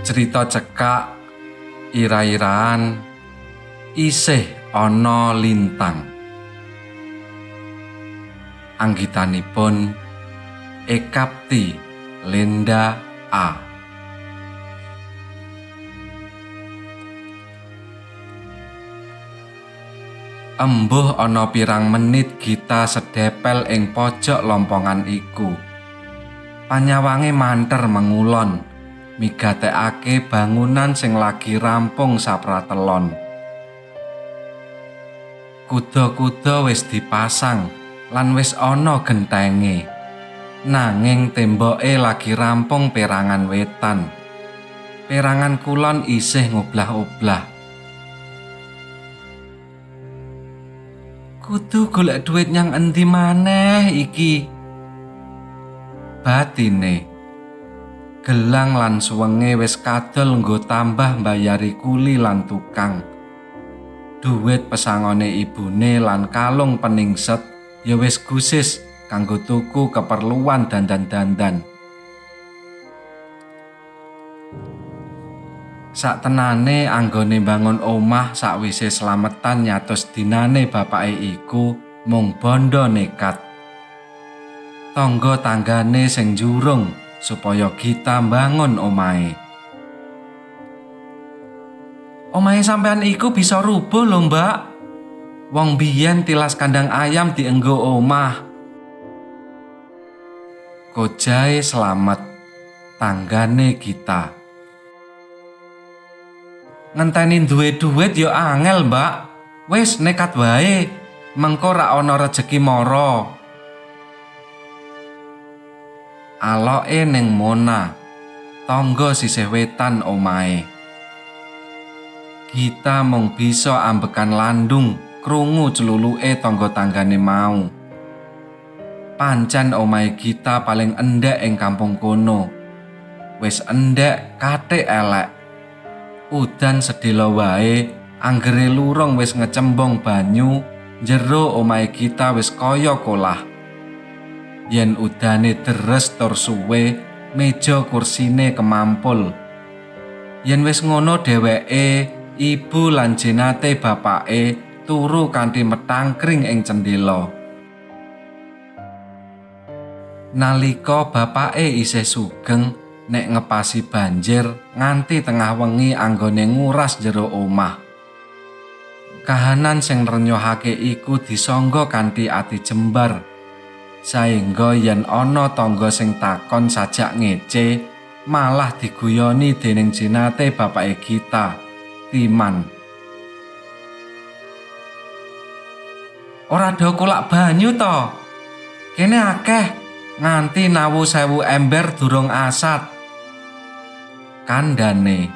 Cerita cekak ira-iraan isih ana lintang. Anggitanipun Ekapti Lenda A. Embuh ana pirang menit Gita sedepel ing pojok lompongan iku. Panyawange manter mengulon, migatekake bangunan sing lagi rampung sapratelon. Kuda-kuda wis dipasang lan wis ana gentenge. Nanging temboke lagi rampung perangan wetan. Perangan kulon isih ngoblah-oblah. Kudu golek duit nyang endi maneh iki? Batine. Gelang lan suwenge wis kadol nggo tambah mbayari kuli lan tukang. Duit pesangone ibune lan kalung peningset ya wis gusis kanggo tuku keperluan dandan-dandan. Saktenane anggone bangun omah sakwise slametan nyatus dinane bapake iku mung bondo nekat. Tangga tanggane sing njurung supaya Gita mbangun omahe. Omahe sampean iku bisa rubuh lho, Mbak. Wong biyen tilas kandang ayam dienggo omah. Kojae slamet, tanggane Gita. Ngenteni duwe duit ya angel, Mbak. Wis nekat wae, mengko ra ana rejeki mara. Aloke ning Mona, tangga sisih wetan omahe. Gita mung bisa ambekan landung krungu celuluke tangga tanggane mau. Pancen omahe Gita paling endhek ing kampung kono. Wis endhek kathik elek. Udan sedhela wae, anggere lurung wis ngecembong banyu, jero omahe Gita wis kaya kolah. Yen udane deres tur suwe, meja kursine kemampul. Yen wis ngono dheweke, ibu lan jenate bapake turu kanthi metangkring ing cendela. Nalika bapake isih sugeng, nek ngepasi banjir nganti tengah wengi anggone nguras jero omah. Kahanan sing nrenyohake iku disangga kanthi ati jembar. Saengga yen ana tangga sing takon sajak ngece, malah diguyoni dening jenate bapake Gita, Timan. Ora do kolak banyu to? Kene akeh nganti nawu 1000 ember durung asat. Kandhane.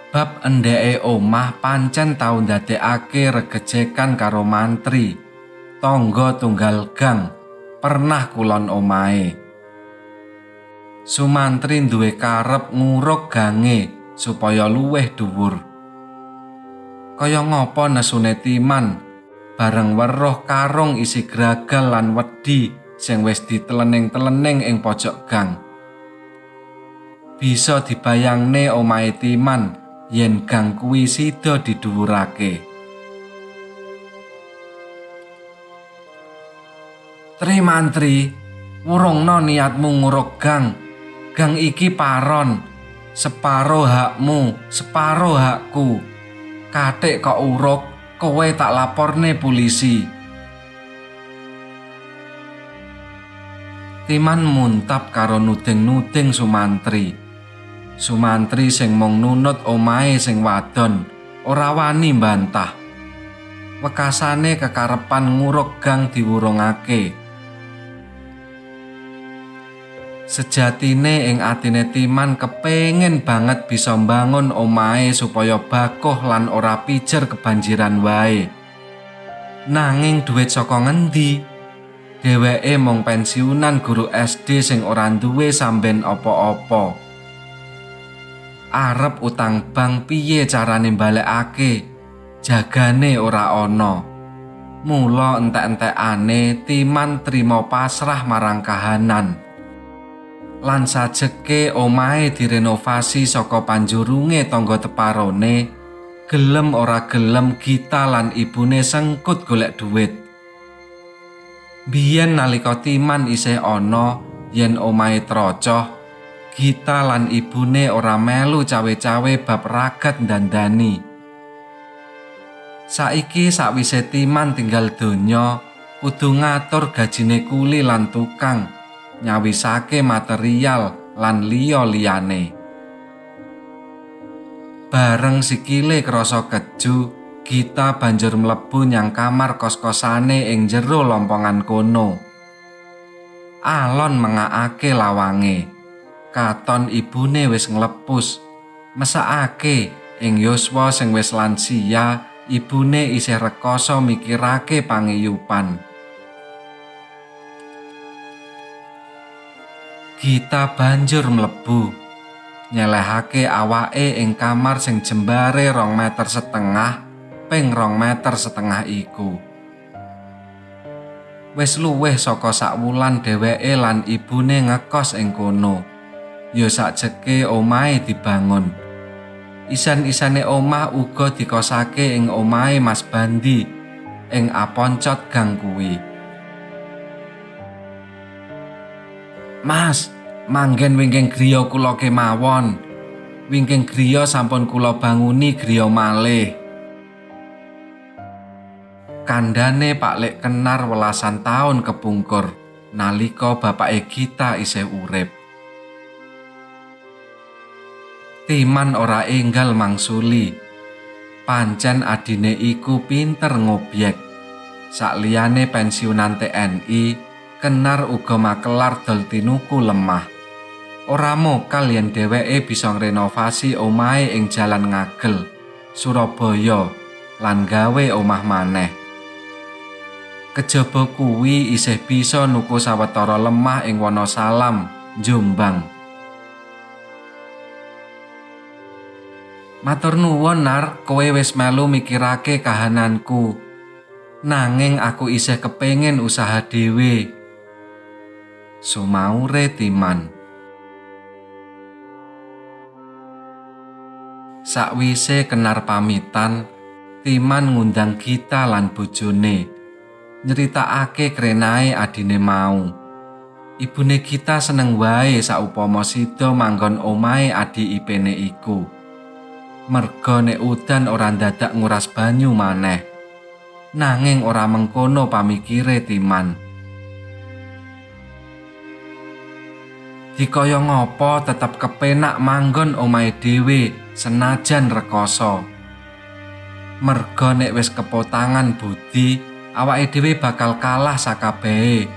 Bab endheke omah pancen tau ndadekake regejekan karo mantri. Tangga tunggal gang pernah kulon omahe. Sumantri duwe karep nguruk gange supaya luwih dhuwur. Kaya ngapa nesune Timan bareng weruh karung isi gragal lan wedi sing wis ditelening-telening ing pojok gang. Bisa dibayangne omahe Timan yen gang kuwi sida didhuwurake. Tri Mantri, wurungna niatmu nguruk gang. Gang iki paron, separo hakmu, separo hakku. Kathik kok uruk, kowe tak laporne polisi. Timan muntap karo nuding-nuding Sumantri. Sumantri sing mung nunut omahe sing wadon, ora wani mbantah. Wekasane kekarepan nguruk gang diwurungake. Sejatine ing atine Timan kepengin banget bisa mbangun omahe supaya bakuh lan ora pijer kebanjiran wae. Nanging duit saka ngendi? Dheweke mung pensiunan guru SD sing ora duwe samben apa-apa. Arep utang bank piye carane balekake? Jagane ora ana. Mula entek-entekane Timan trima pasrah marang kahanan. Lan sajeke omahe direnovasi saka panjurunge tangga teparone, gelem ora gelem Gita lan ibune sengkut golek duit. Biyen nalika Timan isih ana, yen omahe trocoh, Gita lan ibune ora melu cawe-cawe bab ragat ndandani. Saiki sakwise Timan tinggal donya, kudu ngatur gajine kuli lan tukang, nyawisake material lan liya-liyane. Bareng sikile krasa keju, Gita banjur mlebu nyang kamar kos-kosane ing jero lompongan kono. Alon mengakake lawange. Katon ibune wis nglepus. Mesakake ing yuswa sing wis lansia, ibune isih rekoso mikirake pangiyupan. Gita banjur mlebu, nyelehake awake ing kamar sing jembare 2,5 meter ping 2,5 meter iku. Wis luwih saka sak wulan dheweke lan ibune ngekos ing kono. Ya sakjeke omahe dibangun. Isan-isane omah uga dikosake ing omahe Mas Bandi ing Aponcot gang kuwi. "Mas, manggen wingking griya kula kemawon. Wingking griya sampun kula banguni griya malih." Kandhane Pak Lek Kenar welasan taun kepungkur nalika bapake Gita isih urip. Timan ora enggal mangsuli. Pancen adine iku pinter ngobyek. Sakliyane pensiunan TNI, Kenar uga makelar dol tinuku lemah. Ora mokal yen dheweke bisa ngrenovasi omahe ing Jalan Ngagel, Surabaya lan gawe omah maneh. Kejaba kuwi isih bisa nuku sawetara lemah ing Wonosalam, Jombang. "Matur nuwun Nar, kowe wis melu mikirake kahananku. Nanging aku isih kepengin usaha dhewe," sumaure Timan. Sakwise Kenar pamitan, Timan ngundang Gita lan bojone, nyeritakake krenahe adine mau. Ibune Gita seneng wae saupama sida manggon omahe adi ipene iku. Merga nek udan ora dadak nguras banyu maneh. Nanging ora mengkono pamikire Timan. Dikaya ngapa tetep kepenak manggon omahe dhewe senajan rekoso. Merga nek wis kepotangan budi, awake dhewe bakal kalah sakabehe.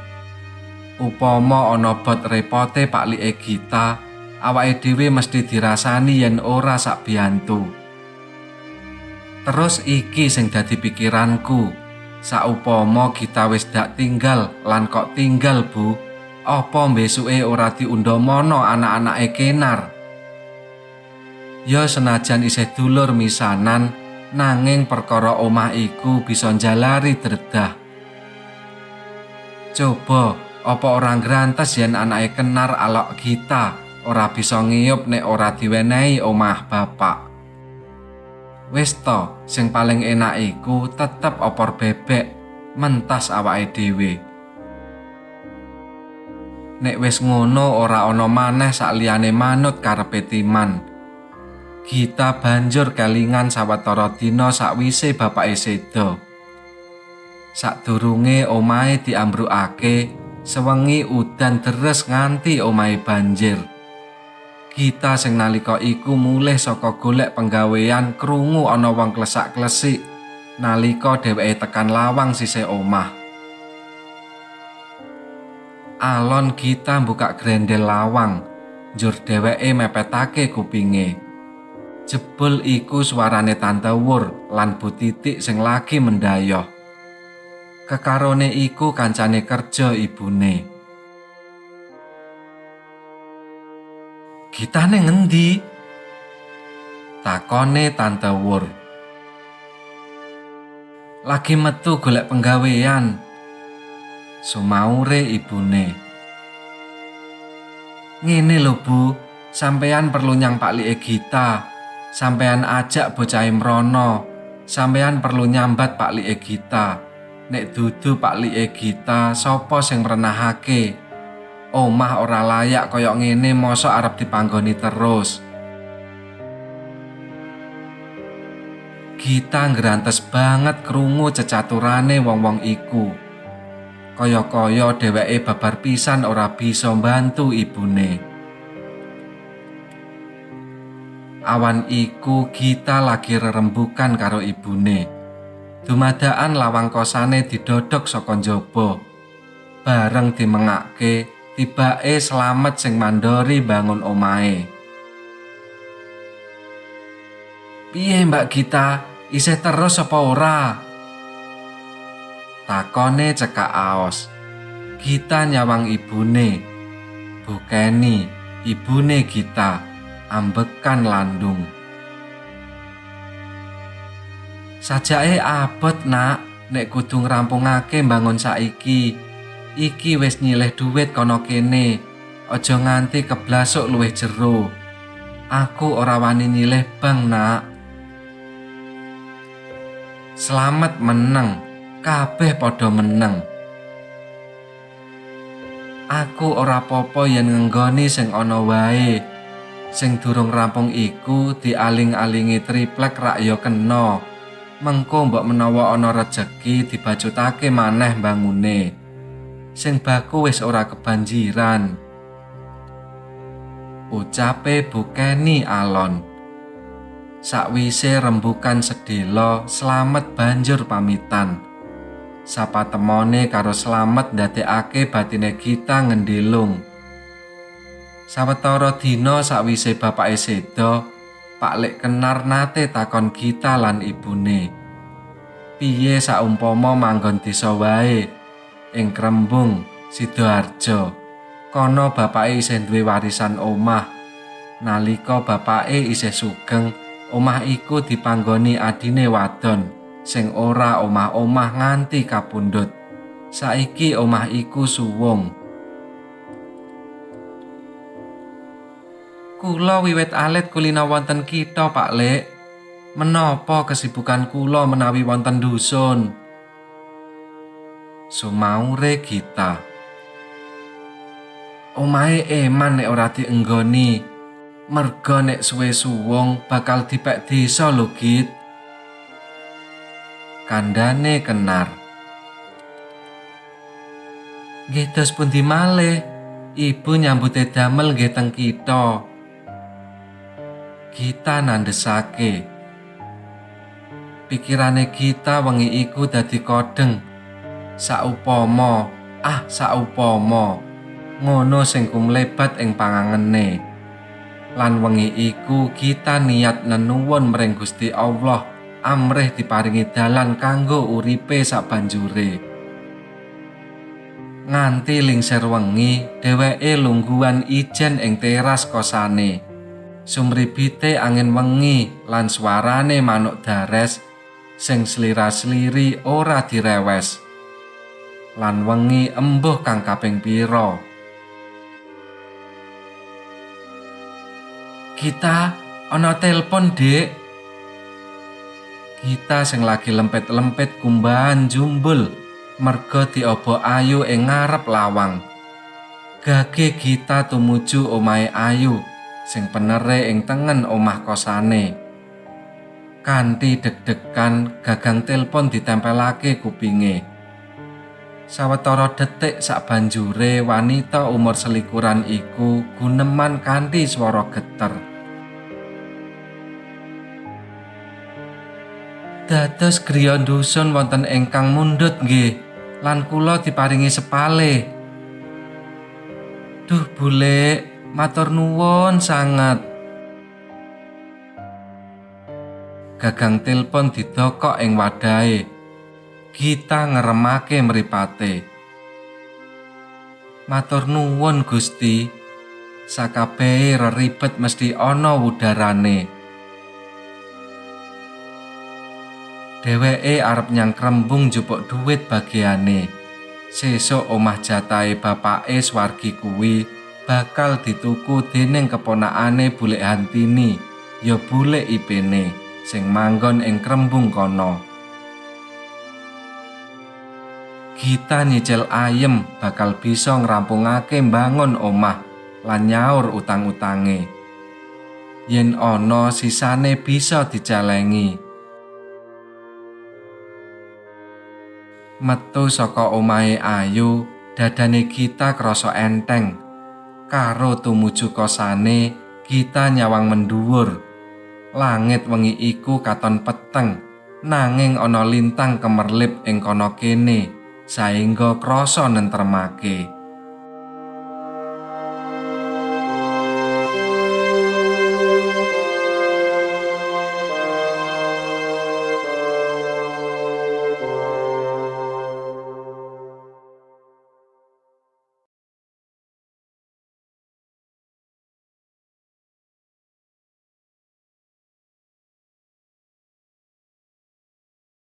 Upama ana bot repote Pak Like Gita, awake dhewe mesti dirasani yen ora sak biantu. Terus iki sing dadi pikiranku, saupama Gita wis dak tinggal lan kok tinggal Bu, apa besuke ora diundhamana anak-anake Kenar? Ya senajan isih dulur misanan, nanging perkara omah iku bisa njalari dredah. Coba apa ora ngrantes yen anake Kenar alok Gita ora bisa ngiyup nek ora diwenehi omah bapak. Wis to, sing paling enak iku tetep opor bebek, mentas awake dhewe. Nek wis ngono ora ana maneh sakliyane manut karepe Timan. Gita banjur kelingan sawetara dina sakwise bapake seda. Sadurunge omahe diambrukake, sewengi udan deres nganti omahe banjir. Gita sing nalika iku mulih saka golek penggawean krungu ana wong klesak-klesik nalika dheweke tekan lawang sisih omah. Alon Gita buka grendel lawang, njur dheweke mepetake kupinge. Jebul iku suarane Tante Wur lan Bu Titik sing lagi mendayoh. Kekarone iku kancane kerja ibune. "Gitane ngendi?" takone Tante Wur. "Lagi metu golek penggawean," sumaure ibune. Ngene lho Bu, sampeyan perlu nyang paklike Gita. Sampeyan ajak bocah Imrono. Sampeyan perlu nyambat paklike Gita. Nek dudu paklike Gita, sapa sing mrenahake? Omah ora layak kaya ngene mosok arep dipanggoni terus. Gita ngrantes banget krungu cecaturane wong-wong iku. Kaya-kaya dheweke babar pisan ora bisa mbantu ibune. Awan iku Gita lagi rerembugan karo ibune. Dumadakan lawang kosane didodhok saka njaba. Bareng dimengake, tibake Slamet sing mandori bangun omahe. "Piye Mbak Gita, isih terus apa ora?" takone cekak aos. Gita nyawang ibune. Bukeni ibune Gita ambekan landung. "Sajake abot Nak, nek kudu ngrampungake mbangun saiki. Iki wis nyilih dhuwit kono kene. Aja nganti keblasuk luwih jero. Aku ora wani nyilih bang Nak." Slamet meneng, kabeh padha meneng. "Aku ora apa-apa yen ngenggoni sing ana wae. Sing durung rampung iku dialing-alingi triplek rak ya kena. Mengko mbok menawa ana rejeki dibajutake maneh mbangune. Sing baku wis ora kebanjiran." Ucape Bukeni alon. Sakwise rembukan sedhela, Slamet banjur pamitan. Sapatemone karo Slamet ndadekake batine Gita ngendelung. Sawetara dina sakwise bapake seda, Pak Lek Kenar nate takon Gita lan ibune. Piye saumpama manggon desa wae ing Krembung, Sidoarjo. Kono bapake isih duwe warisan omah. Nalika bapake isih sugeng, omah iku dipanggoni adine wadon sing ora omah-omah nganti kapundhut. Saiki omah iku suwung. "Kula wiwit alit kulina wonten kitha, Pak Lek. Menapa kesibukan kula menawi wonten dusun?" sumaure Gita. "Omahe eman nek ora dienggoni. Merga nek suwe suwung bakal dipek desa lho, Git," kandhane Kenar. "Nggih dos pundi malih? Ibu nyambute damel nggih teng kitha." Gita nandesake. Pikirane Gita wengi iku dadi kodheng. Saupama ngono sing kumlebat ing pangangene. Lan wengi iku Gita niat nenuwun mring Gusti Allah amrih diparingi dalan kanggo uripe sabanjure. Nganti lingsir wengi, dheweke lungguhan ijen ing teras kosane. Sumribite angin wengi lan swarane manuk dares sing slira-sliri ora direwes. Lan wengi embuh kang kaping pira. "Gita, ana telepon, Dik." Gita sing lagi lempit-lempit kumbahan jumbul merga diobok Ayu ing ngarep lawang. Gage Gita tumuju omahe Ayu sing penere ing tengen omah kosane. Kanthi deg-degan gagang telepon ditempelake kupinge. Sawetara detik sabanjure wanita umur selikuran iku guneman kanthi swara geter. "Dados griya dusun wonten ingkang mundhut nggih, lan kula diparingi sepale." "Duh Bule, matur nuwun sanget." Gagang telepon didokok ing wadahe. Gita ngeremake mripate. "Matur nuwun Gusti. Sakabehe reribet mesti ana wudarane." Dheweke arep nyang Krembung njupuk dhuwit bagiane. Sesuk omah jatahe bapake swargi kuwi bakal dituku dening keponakane Bulik Hantini, ya Bulik Ipene sing manggon ing Krembung kono. Gita nyicil ayem bakal bisa ngrampungake mbangun omah lan nyaur utang-utange. Yen ana sisane bisa dicelengi. Metu saka omahe Ayu, dadane Gita krasa enteng. Karo tumuju kosane, Gita nyawang mendhuwur. Langit wengi iku katon peteng, nanging ana lintang kemerlip ing kono kene, saengga krasa nentremake.